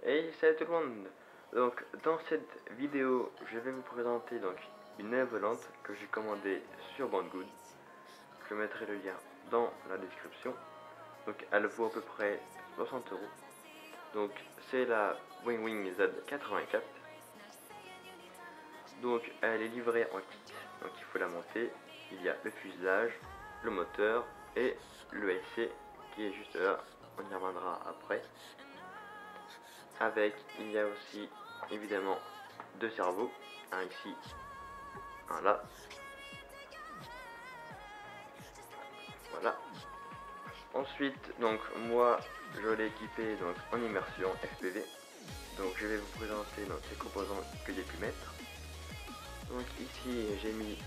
Et salut tout le monde. Donc dans cette vidéo je vais vous présenter donc une aile volante que j'ai commandée sur Banggood. Je mettrai le lien dans la description. Donc elle vaut à peu près 60 euros. Donc c'est la Wingwing Z84. Donc elle est livrée en kit, donc il faut la monter. Il y a le fuselage, le moteur et le LC qui est juste là, on y reviendra après. Avec, il y a aussi évidemment deux cerveaux, un ici, un là. Voilà. Ensuite, donc moi je l'ai équipé donc en immersion FPV. Donc je vais vous présenter donc, les composants que j'ai pu mettre. Donc ici j'ai mis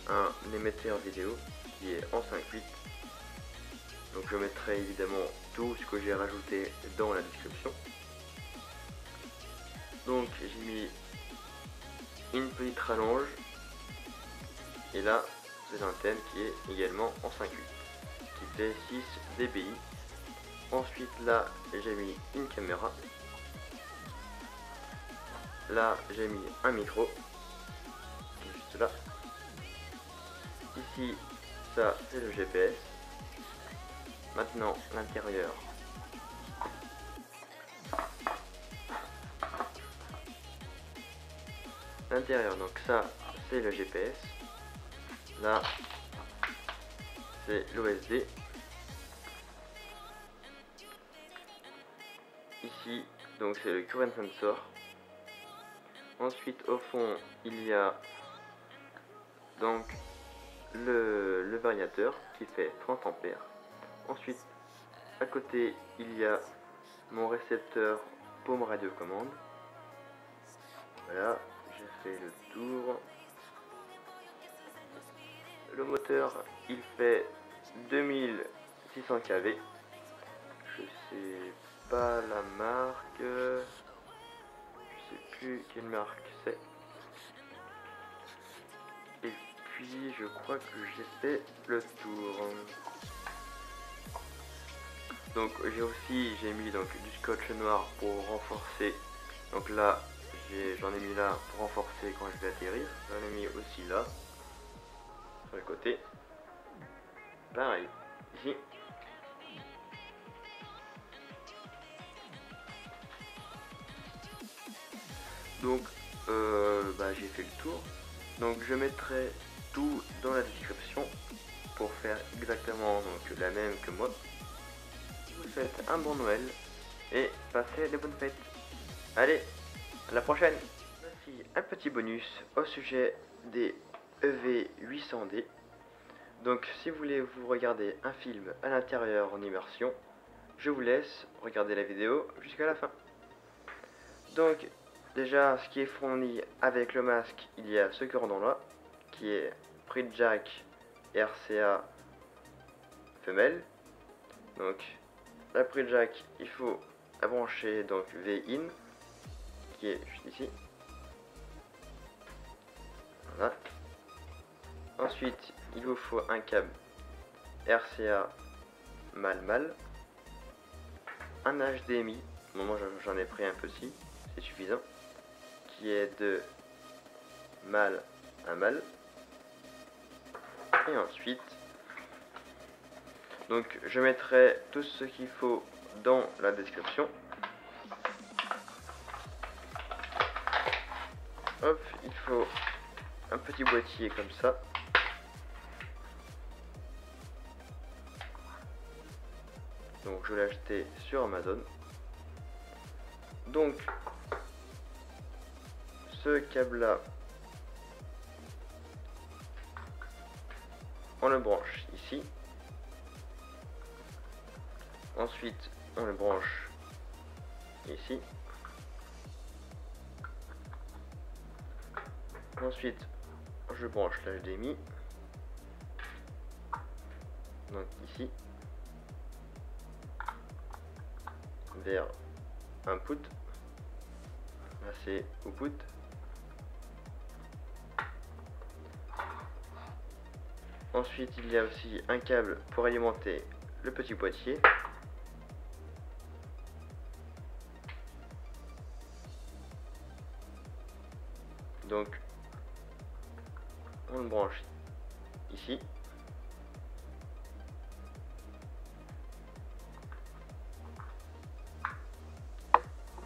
un émetteur vidéo qui est en 5.8. Donc je mettrai évidemment tout ce que j'ai rajouté dans la description. Donc j'ai mis une petite rallonge et là c'est l'antenne qui est également en 5.8 qui fait 6 dBi. Ensuite là j'ai mis une caméra, là j'ai mis un micro qui est juste là. Ici ça c'est le GPS. Maintenant l'intérieur. L'intérieur, donc ça c'est le GPS. Là c'est l'OSD. Ici donc c'est le current sensor. Ensuite au fond il y a donc le variateur qui fait 30 ampères. Ensuite à côté il y a mon récepteur paume radiocommande. Voilà, j'ai fait le tour. Le moteur il fait 2600 kV. Je sais pas la marque, je sais plus quelle marque c'est. Et puis je crois que j'ai fait le tour. Donc j'ai mis donc du scotch noir pour renforcer. Donc là j'en ai mis là pour renforcer quand je vais atterrir. J'en ai mis aussi là sur le côté. Pareil ici. Donc j'ai fait le tour. Donc je mettrai tout dans la description pour faire exactement donc, la même que moi. Je vous souhaite un bon Noël et passez de bonnes fêtes. Allez, à la prochaine. Voici un petit bonus au sujet des EV800D. Donc si vous voulez vous regarder un film à l'intérieur en immersion, je vous laisse regarder la vidéo jusqu'à la fin. Donc déjà ce qui est fourni avec le masque, il y a ce cordon là qui est pris de jack RCA femelle. Donc la prise de jack, il faut la brancher donc V-in qui est juste ici. Voilà. Ensuite il vous faut un câble RCA mâle, un HDMI, moi j'en ai pris un petit, c'est suffisant, qui est de mâle à mâle. Et ensuite donc je mettrai tout ce qu'il faut dans la description. Hop, il faut un petit boîtier comme ça. Donc je l'ai acheté sur Amazon. Donc ce câble là, on le branche ici. Ensuite on le branche ici. Ensuite je branche l'HDMI donc ici vers input. Là c'est output. Ensuite il y a aussi un câble pour alimenter le petit boîtier. Donc on le branche ici.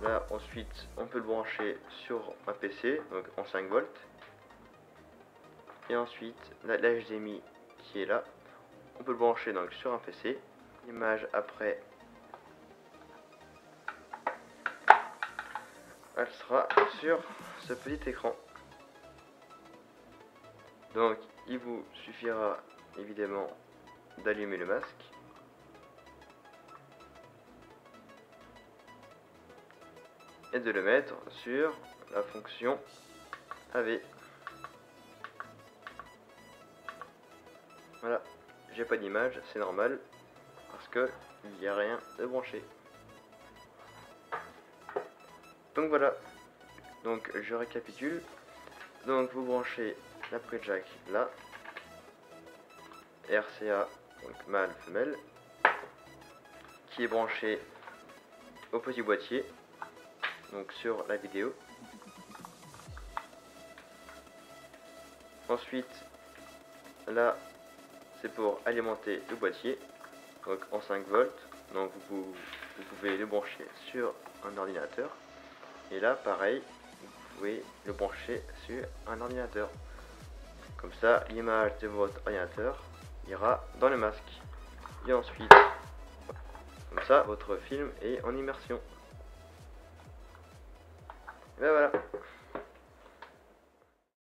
Là ensuite on peut le brancher sur un PC, donc en 5 volts. Et ensuite la HDMI qui est là, on peut le brancher donc sur un PC. L'image après, elle sera sur ce petit écran. Donc il vous suffira évidemment d'allumer le masque. Et de le mettre sur la fonction AV. Voilà, j'ai pas d'image, c'est normal, parce que il n'y a rien de branché. Donc voilà, donc je récapitule. Donc vous branchez la prise jack là, RCA, donc mâle, femelle, qui est branché au petit boîtier, donc sur la vidéo. Ensuite, là, c'est pour alimenter le boîtier, donc en 5 volts. Donc vous pouvez le brancher sur un ordinateur. Et là, pareil, vous pouvez le brancher sur un ordinateur. Comme ça, l'image de votre ordinateur ira dans le masque. Et ensuite, comme ça, votre film est en immersion. Et ben voilà.